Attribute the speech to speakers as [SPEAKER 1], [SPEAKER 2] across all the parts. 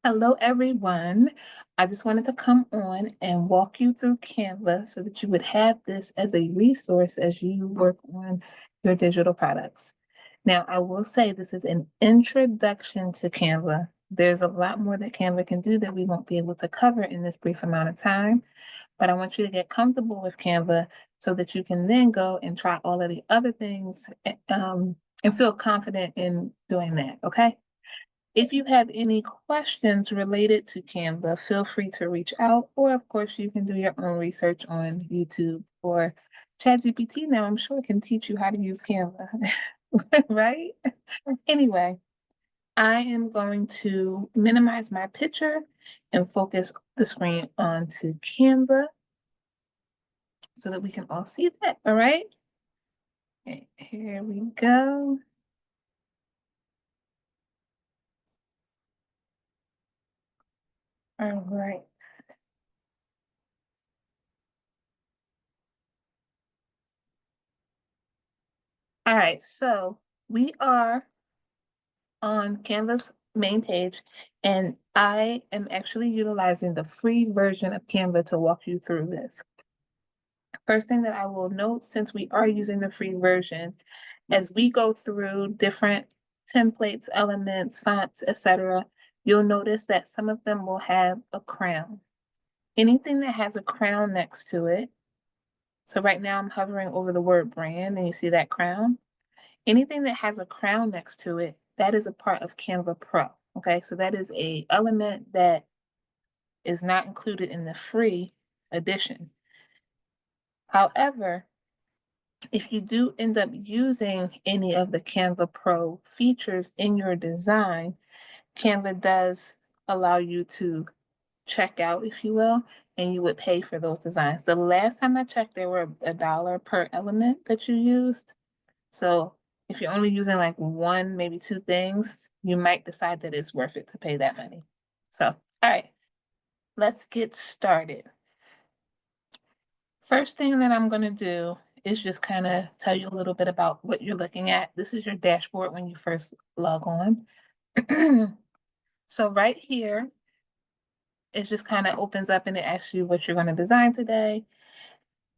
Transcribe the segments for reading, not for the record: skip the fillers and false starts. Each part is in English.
[SPEAKER 1] Hello, everyone. I just wanted to come on and walk you through Canva so that you would have this as a resource as you work on your digital products. Now, I will say this is an introduction to Canva. There's a lot more that Canva can do that we won't be able to cover in this brief amount of time, but I want you to get comfortable with Canva so that you can then go and try all of the other things and feel confident in doing that. Okay. If you have any questions related to Canva, feel free to reach out, or of course, you can do your own research on YouTube or ChatGPT. Now, I'm sure it can teach you how to use Canva, right? Anyway, I am going to minimize my picture and focus the screen onto Canva so that we can all see that. All right. Okay, here we go. All right. All right. So we are on Canva's main page, and I am actually utilizing the free version of Canva to walk you through this. First thing that I will note, since we are using the free version, as we go through different templates, elements, fonts, etc., you'll notice that some of them will have a crown. Anything that has a crown next to it, so right now I'm hovering over the word brand and you see that crown. Anything that has a crown next to it, that is a part of Canva Pro. Okay, so that is a element that is not included in the free edition. However, if you do end up using any of the Canva Pro features in your design, Canva does allow you to check out, if you will, and you would pay for those designs. The last time I checked, there were $1 per element that you used. So if you're only using like one, maybe two things, you might decide that it's worth it to pay that money. So, all right, let's get started. First thing that I'm going to do is just kind of tell you a little bit about what you're looking at. This is your dashboard when you first log on. So right here, it just kind of opens up and it asks you what you're going to design today.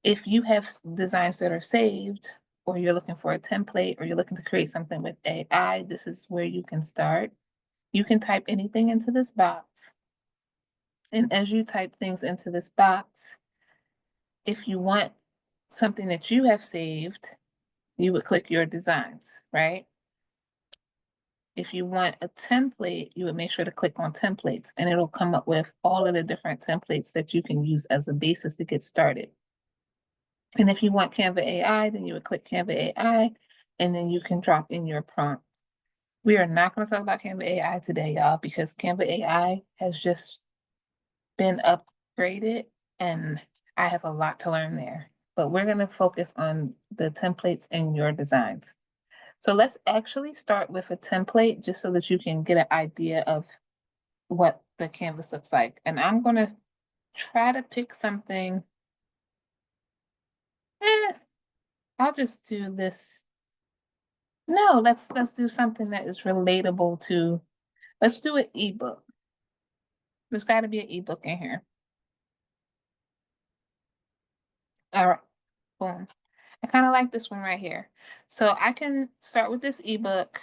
[SPEAKER 1] If you have designs that are saved, or you're looking for a template, or you're looking to create something with AI, this is where you can start. You can type anything into this box. And as you type things into this box, if you want something that you have saved, you would click your designs, right? If you want a template, you would make sure to click on templates and it'll come up with all of the different templates that you can use as a basis to get started. And if you want Canva AI, then you would click Canva AI and then you can drop in your prompt. We are not going to talk about Canva AI today, y'all, because Canva AI has just been upgraded and I have a lot to learn there. But we're going to focus on the templates in your designs. So let's actually start with a template just so that you can get an idea of what the canvas looks like. And I'm going to try to pick something. Eh, I'll just do this. No, let's do something that is relatable to. Let's do an ebook. There's got to be an ebook in here. All right, boom. I kind of like this one right here. So I can start with this ebook.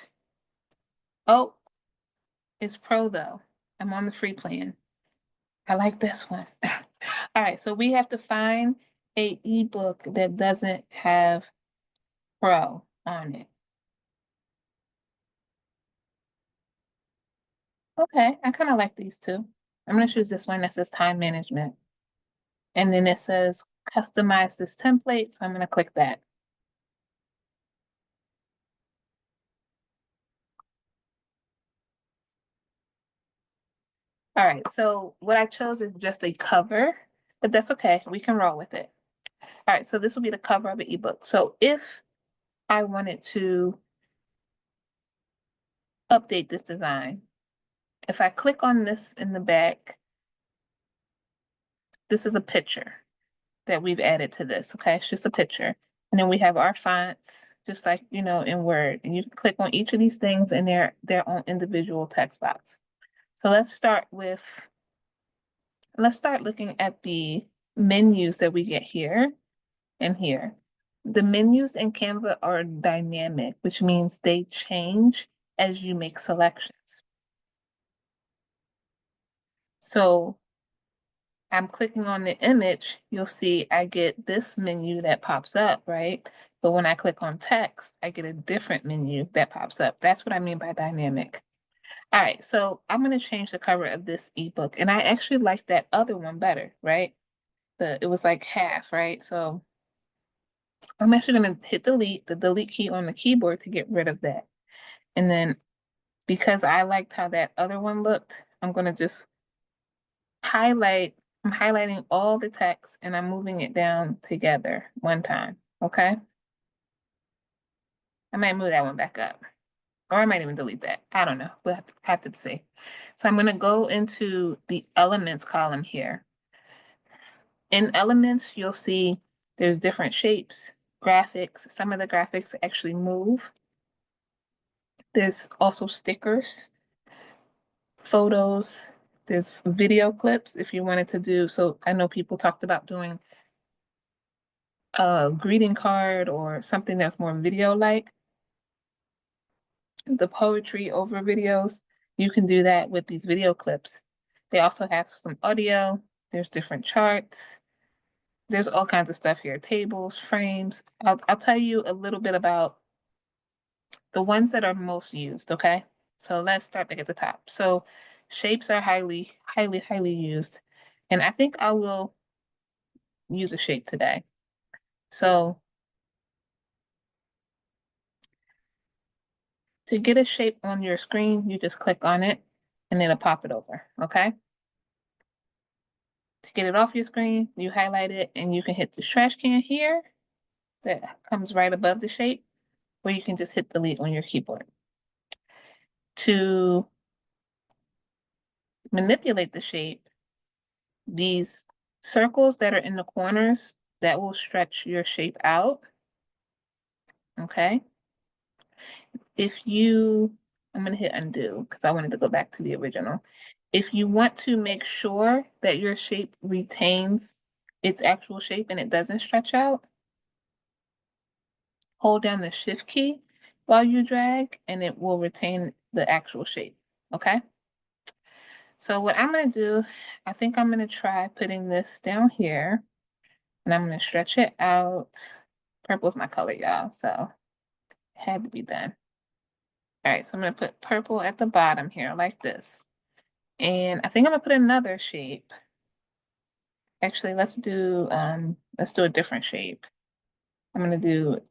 [SPEAKER 1] Oh, it's pro though. I'm on the free plan. I like this one. All right, so we have to find a ebook that doesn't have pro on it. Okay, I kind of like these two. I'm gonna choose this one that says time management. And then it says customize this template, so I'm gonna click that. All right, so what I chose is just a cover, but that's okay. We can roll with it. All right, so this will be the cover of the ebook. So if I wanted to update this design, if I click on this in the back, this is a picture that we've added to this, okay? It's just a picture. And then we have our fonts, just like, in Word. And you can click on each of these things and they're their own individual text box. So let's start looking at the menus that we get here and here. The menus in Canva are dynamic, which means they change as you make selections. So I'm clicking on the image, you'll see I get this menu that pops up, right? But when I click on text, I get a different menu that pops up. That's what I mean by dynamic. All right, so I'm going to change the cover of this ebook, and I actually like that other one better, right? It was like half, right? So I'm actually going to hit the delete key on the keyboard to get rid of that. And then because I liked how that other one looked, I'm going to just highlight, I'm highlighting all the text and I'm moving it down together one time, okay? I might move that one back up, or I might even delete that. I don't know, we'll have to see. So I'm gonna go into the elements column here. In elements, you'll see there's different shapes, graphics. Some of the graphics actually move. There's also stickers, photos, there's video clips if you wanted to do, so I know people talked about doing a greeting card or something that's more video-like. The poetry over videos, you can do that with these video clips. They also have some audio, there's different charts, there's all kinds of stuff here, tables, frames. I'll tell you a little bit about the ones that are most used, okay? So let's start back at the top. So shapes are highly used. And I think I will use a shape today. So to get a shape on your screen, you just click on it and it'll pop it over, okay? To get it off your screen, you highlight it and you can hit the trash can here that comes right above the shape, or you can just hit delete on your keyboard. To manipulate the shape, these circles that are in the corners, that will stretch your shape out, okay? I'm gonna hit undo because I wanted to go back to the original. If you want to make sure that your shape retains its actual shape and it doesn't stretch out, hold down the shift key while you drag and it will retain the actual shape, okay? So what I'm gonna do, I think I'm gonna try putting this down here and I'm gonna stretch it out. Purple's my color, y'all, so it had to be done. All right, so I'm gonna put purple at the bottom here like this. And I think I'm gonna put another shape. Actually, let's do a different shape. I'm gonna do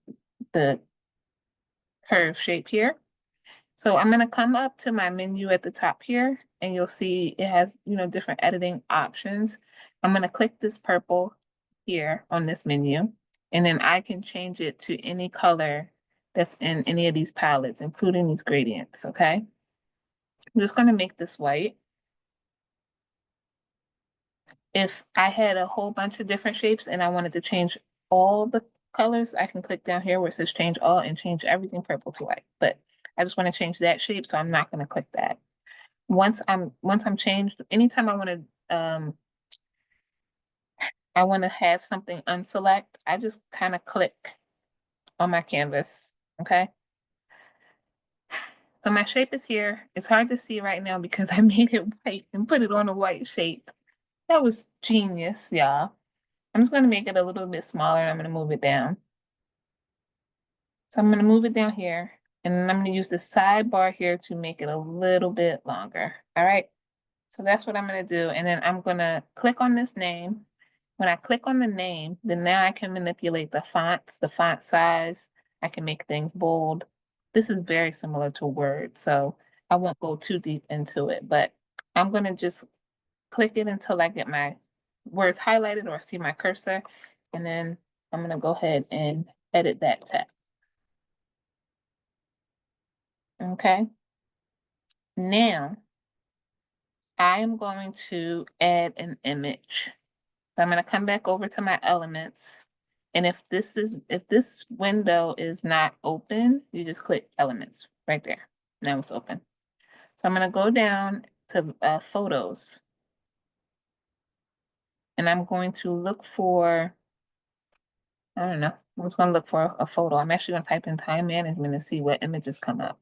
[SPEAKER 1] the curve shape here. So I'm gonna come up to my menu at the top here and you'll see it has, different editing options. I'm gonna click this purple here on this menu, and then I can change it to any color that's in any of these palettes, including these gradients, okay? I'm just gonna make this white. If I had a whole bunch of different shapes and I wanted to change all the colors, I can click down here where it says change all and change everything purple to white. But I just want to change that shape, so I'm not going to click that. Once I'm changed, anytime I want to have something unselect, I just kind of click on my canvas. Okay. So my shape is here. It's hard to see right now because I made it white and put it on a white shape. That was genius, y'all. I'm just going to make it a little bit smaller and I'm going to move it down. So I'm going to move it down here and then I'm going to use the sidebar here to make it a little bit longer. All right. So that's what I'm going to do. And then I'm going to click on this name. When I click on the name, then now I can manipulate the fonts, the font size. I can make things bold. This is very similar to Word, so I won't go too deep into it, but I'm going to just click it until I get my words highlighted or see my cursor. And then I'm going to go ahead and edit that text. Okay. Now I am going to add an image. So I'm going to come back over to my elements. And if this window is not open, you just click elements right there. Now it's open. So I'm going to go down to photos. And I'm going to look for, I don't know, I'm just going to look for a photo. I'm actually going to type in time management and see what images come up.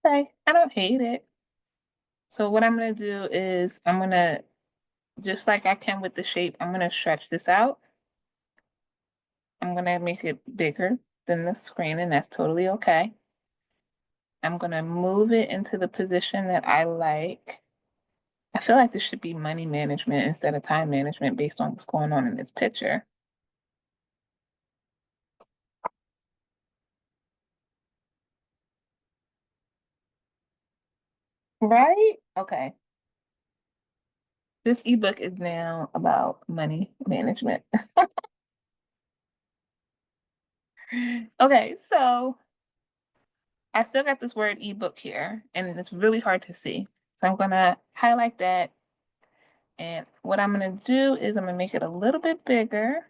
[SPEAKER 1] Okay, I don't hate it. So what I'm going to do is I'm going to, just like I can with the shape, I'm going to stretch this out. I'm going to make it bigger than the screen, and that's totally okay. I'm going to move it into the position that I like. I feel like this should be money management instead of time management based on what's going on in this picture. Right? Okay. This ebook is now about money management. Okay, so I still got this word ebook here, and it's really hard to see. So I'm gonna highlight that. And what I'm gonna do is I'm gonna make it a little bit bigger.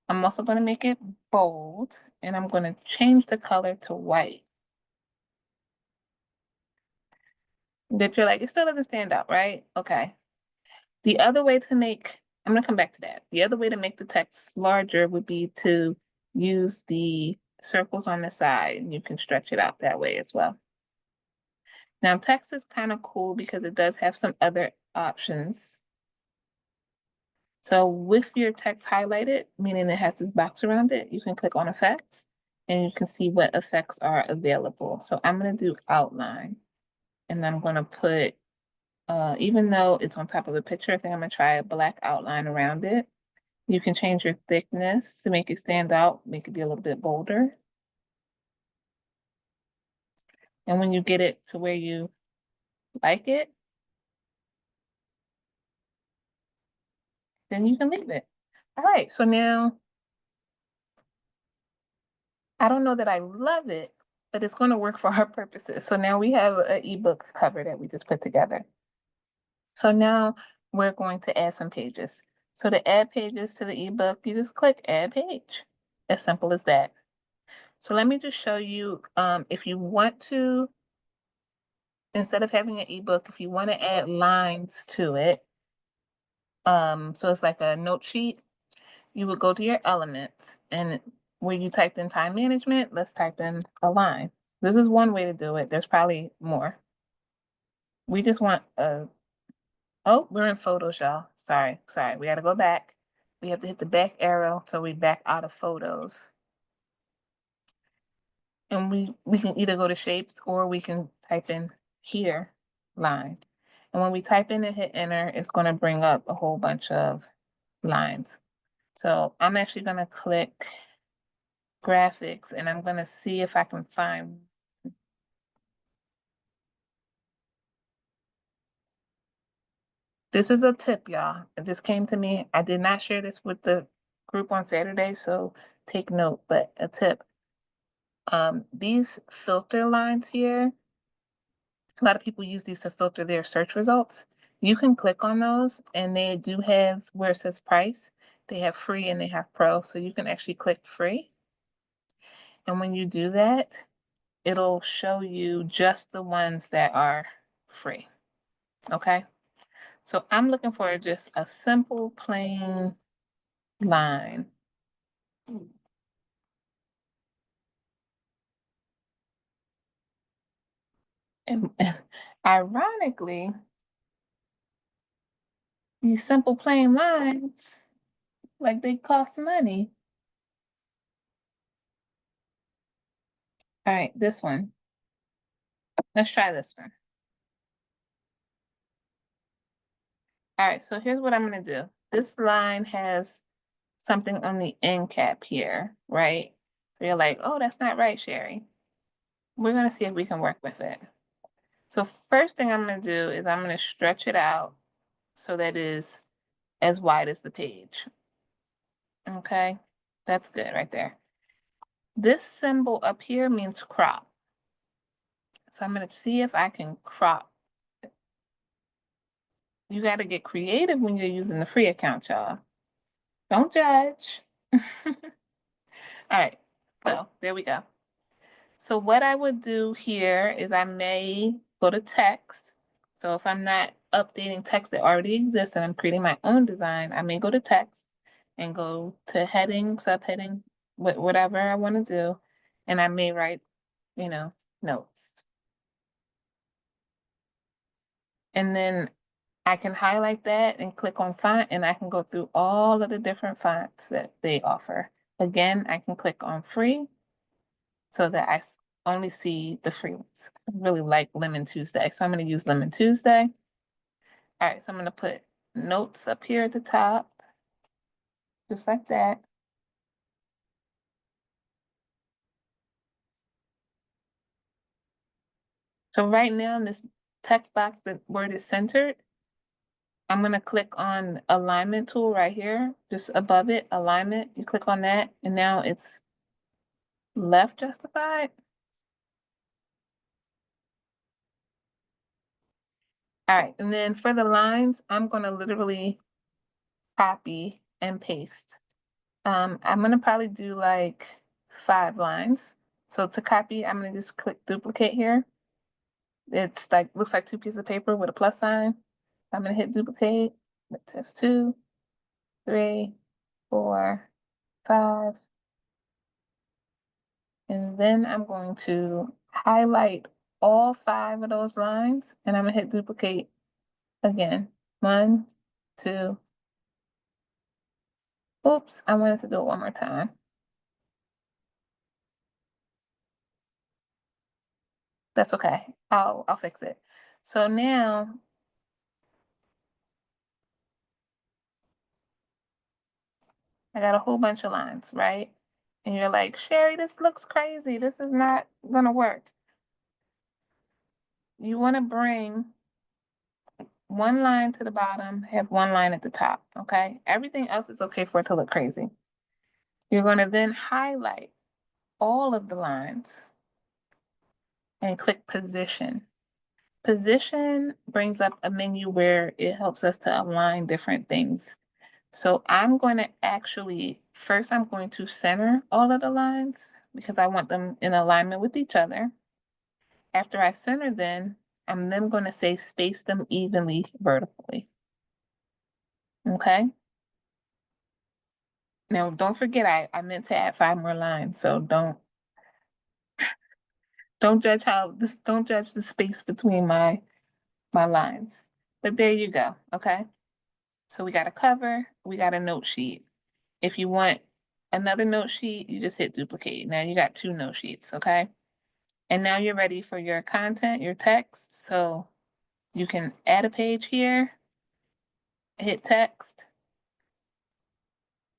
[SPEAKER 1] I'm also gonna make it bold, and I'm gonna change the color to white. That you're like, it still doesn't stand out, right? Okay. The other way to make, I'm gonna come back to that. The other way to make the text larger would be to use the circles on the side, and you can stretch it out that way as well. Now, text is kind of cool because it does have some other options. So with your text highlighted, meaning it has this box around it, you can click on effects and you can see what effects are available. So I'm gonna do outline, and I'm gonna put, even though it's on top of the picture, I think I'm gonna try a black outline around it. You can change your thickness to make it stand out, make it be a little bit bolder. And when you get it to where you like it, then you can leave it. All right, so now I don't know that I love it, but it's going to work for our purposes. So now we have an ebook cover that we just put together. So now we're going to add some pages. So to add pages to the ebook, you just click add page. As simple as that. So let me just show you, if you want to, instead of having an ebook, if you want to add lines to it, so it's like a note sheet, you would go to your elements, and where you typed in time management, let's type in a line. This is one way to do it. There's probably more. We just want a, oh, we're in photos, y'all. Sorry. We got to go back. We have to hit the back arrow so we back out of photos. And we can either go to shapes or we can type in here, line. And when we type in and hit enter, it's going to bring up a whole bunch of lines. So I'm actually going to click graphics, and I'm going to see if I can find. This is a tip, y'all. It just came to me. I did not share this with the group on Saturday, so take note, but a tip. These filter lines here, a lot of people use these to filter their search results. You can click on those, and they do have where it says price. They have free and they have pro, so you can actually click free. And when you do that, it'll show you just the ones that are free. Okay? So I'm looking for just a simple, plain line. And ironically, these simple, plain lines, like they cost money. All right, this one. Let's try this one. All right, so here's what I'm gonna do. This line has something on the end cap here, right? So you're like, oh, that's not right, Sherry. We're gonna see if we can work with it. So first thing I'm gonna do is I'm gonna stretch it out so that is as wide as the page. Okay, that's good right there. This symbol up here means crop. So I'm gonna see if I can crop. You gotta get creative when you're using the free account, y'all. Don't judge. All right, so there we go. So what I would do here is I may go to text. So if I'm not updating text that already exists and I'm creating my own design, I may go to text and go to heading, subheading, whatever I want to do. And I may write, you know, notes. And then I can highlight that and click on font and I can go through all of the different fonts that they offer. Again, I can click on free so that only see the free ones. I really like Lemon Tuesday, so I'm going to use Lemon Tuesday. All right, so I'm going to put notes up here at the top, just like that. So right now in this text box, the word is centered. I'm going to click on alignment tool right here, just above it, alignment. You click on that, and now it's left justified. All right, and then for the lines, I'm going to literally copy and paste. I'm gonna probably do like 5 lines. So to copy, I'm gonna just click duplicate here. It's like, looks like 2 pieces of paper with a plus sign. I'm gonna hit duplicate. That's 2, 3, 4, 5. And then I'm going to highlight all 5 of those lines and I'm gonna hit duplicate again. 1, 2. Oops, I wanted to do it one more time. That's okay. I'll fix it. So now I got a whole bunch of lines, right? And you're like, Sherry, this looks crazy. This is not gonna work. You wanna bring one line to the bottom, have one line at the top, okay? Everything else is okay for it to look crazy. You're gonna then highlight all of the lines and click position. Position brings up a menu where it helps us to align different things. So I'm going to actually, first I'm going to center all of the lines because I want them in alignment with each other. After I center them, I'm then going to say space them evenly vertically. Okay? Now don't forget I meant to add 5 more lines, so don't judge don't judge the space between my lines. But there you go, okay? So we got a cover, we got a note sheet. If you want another note sheet, you just hit duplicate. Now you got 2 note sheets, okay? And now you're ready for your content, your text. So you can add a page here, hit text,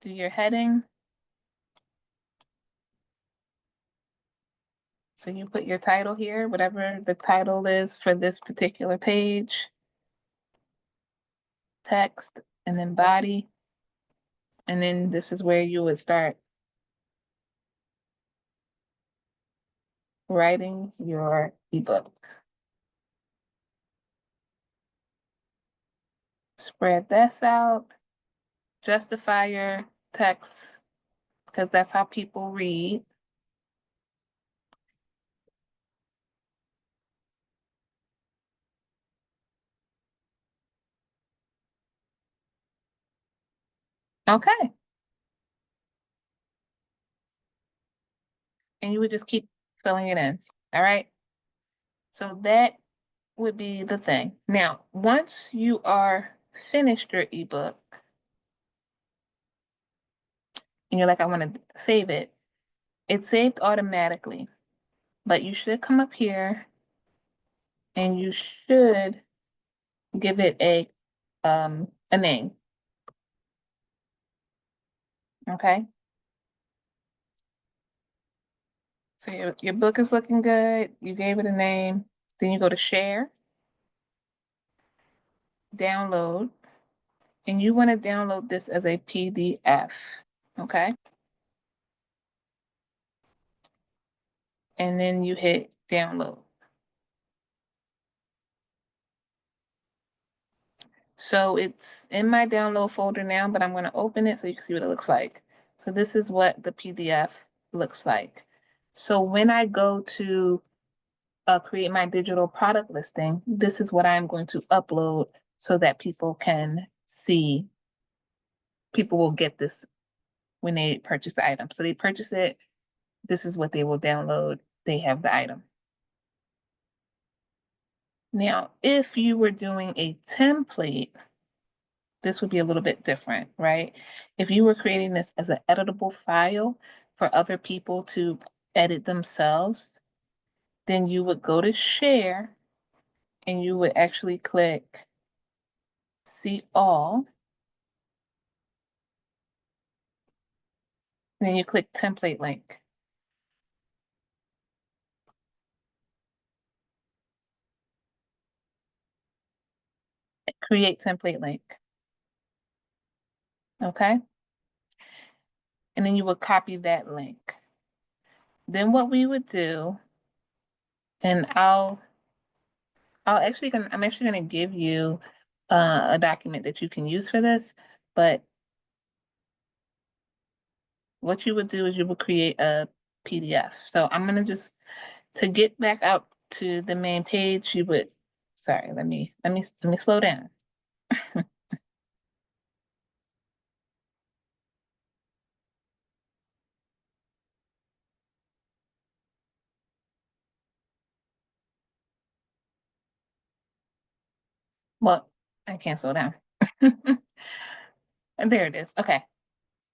[SPEAKER 1] do your heading. So you put your title here, whatever the title is for this particular page, text, and then body. And then this is where you would start writing your ebook. Spread this out, justify your text, because that's how people read. Okay. And you would just keep filling it in. All right. So that would be the thing. Now, once you are finished your ebook and you're like, I want to save it, it's saved automatically. But you should come up here and you should give it a name. Okay. So your book is looking good. You gave it a name. Then you go to share, download, and you want to download this as a PDF. Okay. And then you hit download. So it's in my download folder now, but I'm going to open it so you can see what it looks like. So this is what the PDF looks like. So when I go to create my digital product listing, this is what I'm going to upload so that people can see. People will get this when they purchase the item. So they purchase it, this is what they will download. They have the item. Now, if you were doing a template, this would be a little bit different, right? If you were creating this as an editable file for other people to edit themselves, then you would go to share and you would actually click see all. And then you click template link. Create template link. Okay. And then you would copy that link. Then what we would do, and I'm actually gonna give you a document that you can use for this, but what you would do is you would create a PDF. So I'm gonna just, to get back out to the main page, you would, sorry, let me slow down. Well, I can't slow down. And there it is. Okay.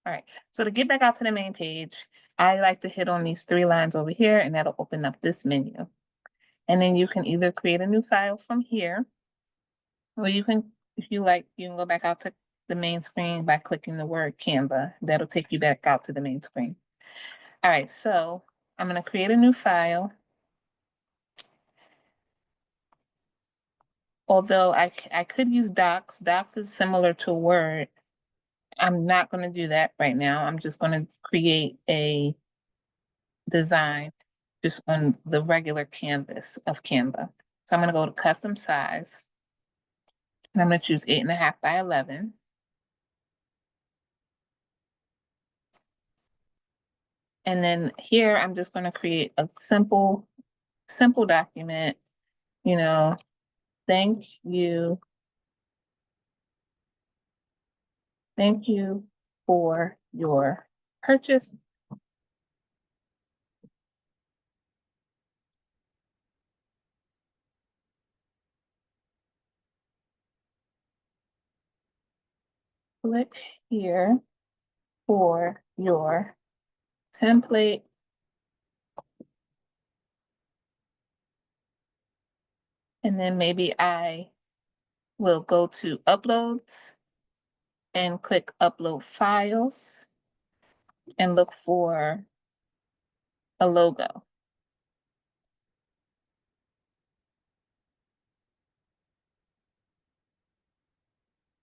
[SPEAKER 1] All right. So to get back out to the main page, I like to hit on these three lines over here, and that'll open up this menu. And then you can either create a new file from here, or you can, if you like, you can go back out to the main screen by clicking the word Canva. That'll take you back out to the main screen. All right, so I'm going to create a new file. Although I could use Docs. Docs is similar to Word. I'm not going to do that right now. I'm just going to create a design just on the regular canvas of Canva. So I'm going to go to custom size. And I'm going to choose 8.5 by 11. And then here, I'm just going to create a simple document, you know, thank you for your purchase. Click here for your template. And then maybe I will go to uploads and click upload files and look for a logo.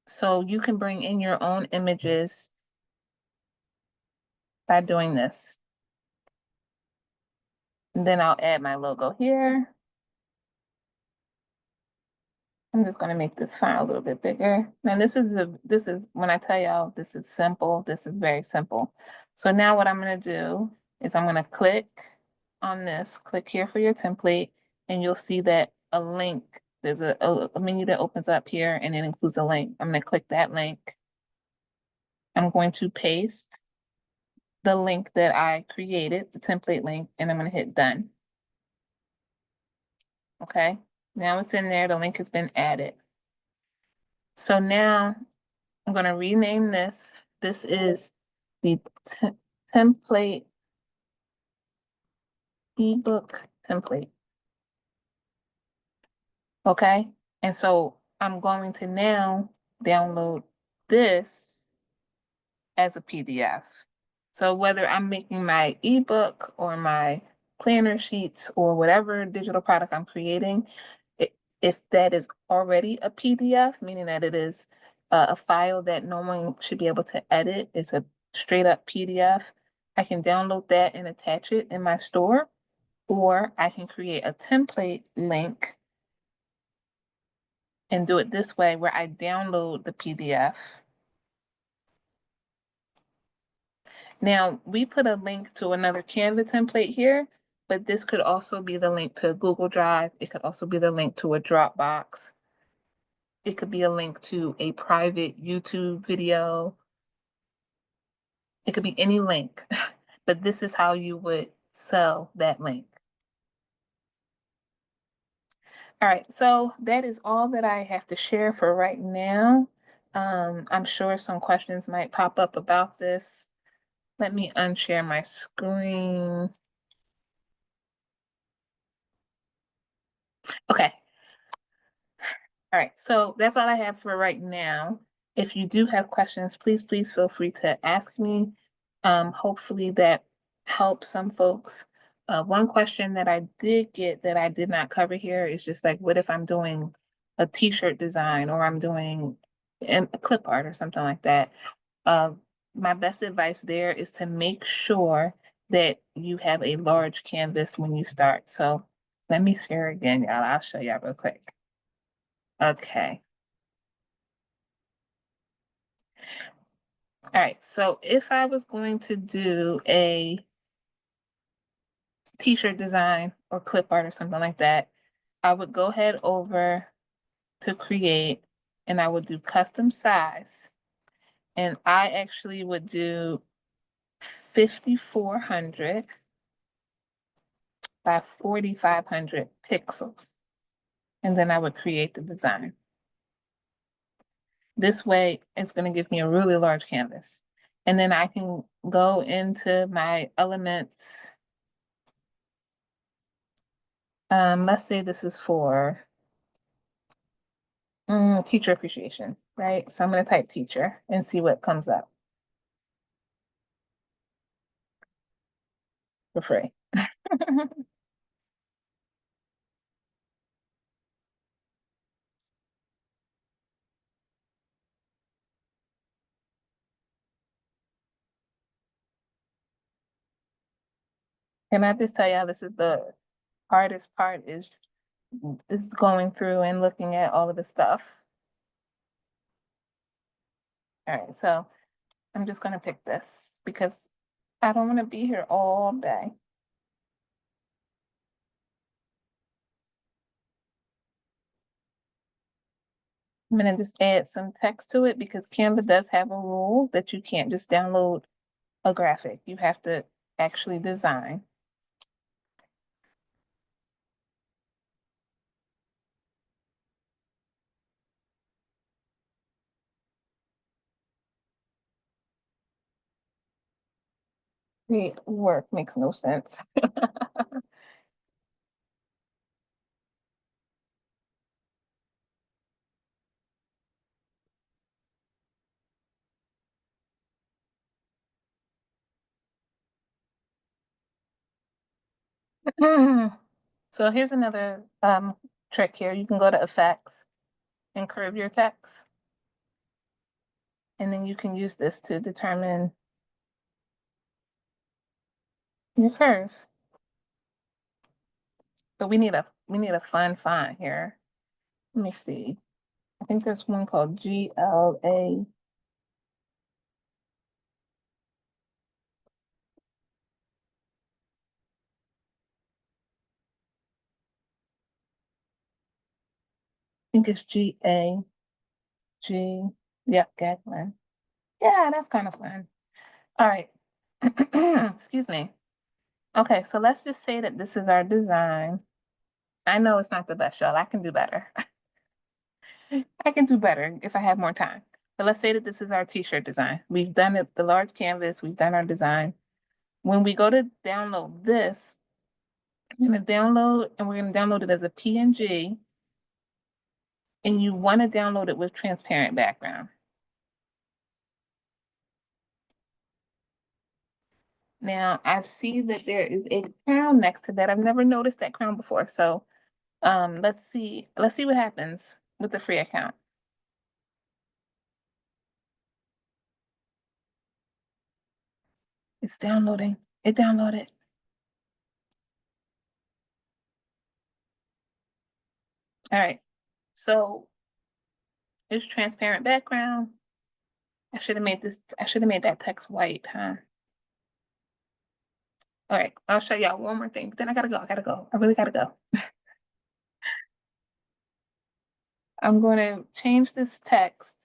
[SPEAKER 1] So you can bring in your own images by doing this. And then I'll add my logo here. I'm just going to make this file a little bit bigger. Now this is when I tell y'all this is simple, this is very simple. So now what I'm going to do is I'm going to click on this, click here for your template, and you'll see that a link, there's a menu that opens up here and it includes a link. I'm going to click that link. I'm going to paste the link that I created, the template link, and I'm going to hit done. Okay, now it's in there, the link has been added. So now I'm going to rename this. This is the template, ebook template. Okay. And so I'm going to now download this as a PDF. So whether I'm making my ebook or my planner sheets or whatever digital product I'm creating, if that is already a PDF, meaning that it is a file that no one should be able to edit, it's a straight up PDF, I can download that and attach it in my store, or I can create a template link and do it this way where I download the PDF. Now, we put a link to another Canva template here, but this could also be the link to Google Drive. It could also be the link to a Dropbox. It could be a link to a private YouTube video. It could be any link, but this is how you would sell that link. All right, so that is all that I have to share for right now. I'm sure some questions might pop up about this. Let me unshare my screen. Okay. All right, so that's all I have for right now. If you do have questions, please feel free to ask me. Hopefully that helps some folks. One question that I did get that I did not cover here is just like, what if I'm doing a t-shirt design or I'm doing a clip art or something like that? Uh, my best advice there is to make sure that you have a large canvas when you start. So let me share again, y'all. I'll show y'all real quick. Okay. All right. So if I was going to do a t-shirt design or clip art or something like that, I would go ahead over to create and I would do custom size. And I actually would do 5,400 by 4,500 pixels. And then I would create the design. This way, it's going to give me a really large canvas. And then I can go into my elements. Let's say this is for teacher appreciation, right? So I'm going to type teacher and see what comes up for free. Can I just tell y'all this is the hardest part is going through and looking at all of the stuff. All right, so I'm just going to pick this because I don't want to be here all day. I'm going to just add some text to it because Canva does have a rule that you can't just download a graphic. You have to actually design. Create work makes no sense. So here's another trick here. You can go to effects and curve your text. And then you can use this to determine your curve. But we need a fun font here. Let me see. I think there's one called GLA. I think it's GAG. Yep, Gatlin. Yeah, that's kind of fun. All right. Excuse me. Okay, so let's just say that this is our design. I know it's not the best, y'all. I can do better. I can do better if I have more time. But let's say that this is our t-shirt design. We've done it, the large canvas, we've done our design. When we go to download this, I'm gonna download and we're gonna download it as a PNG. And you want to download it with transparent background. Now I see that there is a crown next to that. I've never noticed that crown before. So let's see what happens with the free account. It's downloading. It downloaded. All right. So It's transparent background. I should have made that text white, huh? All right, I'll show y'all one more thing, but then I gotta go. I gotta go. I really gotta go. I'm going to change this text.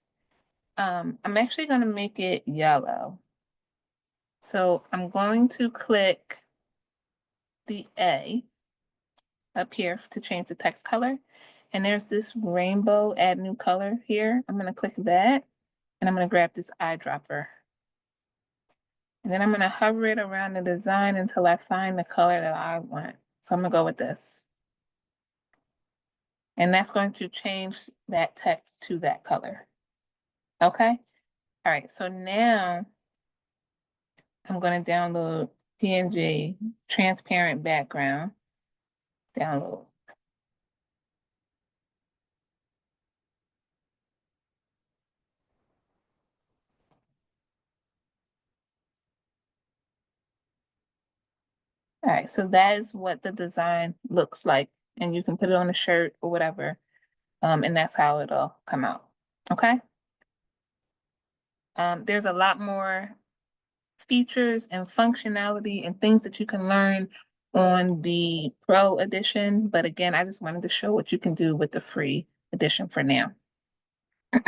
[SPEAKER 1] I'm actually going to make it yellow. So I'm going to click the A up here to change the text color. And there's this rainbow add new color here. I'm going to click that and I'm going to grab this eyedropper. And then I'm going to hover it around the design until I find the color that I want. So I'm going to go with this. And that's going to change that text to that color. Okay. All right. So now I'm going to download PNG transparent background. Download. All right, so that is what the design looks like, and you can put it on a shirt or whatever, and that's how it'll come out. Okay. There's a lot more features and functionality and things that you can learn on the Pro edition, but again, I just wanted to show what you can do with the free edition for now.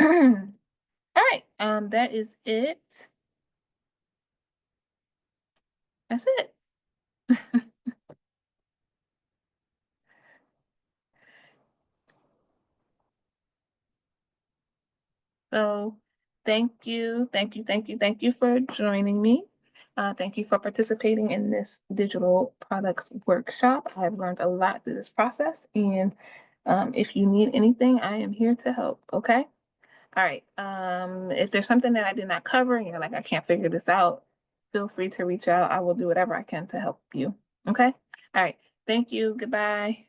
[SPEAKER 1] All right, that is it. That's it. So thank you for joining me. Thank you for participating in this digital products workshop. I've learned a lot through this process, and if you need anything, I am here to help. Okay. All right. If there's something that I did not cover and you're like, I can't figure this out, feel free to reach out. I will do whatever I can to help you. Okay. All right. Thank you. Goodbye.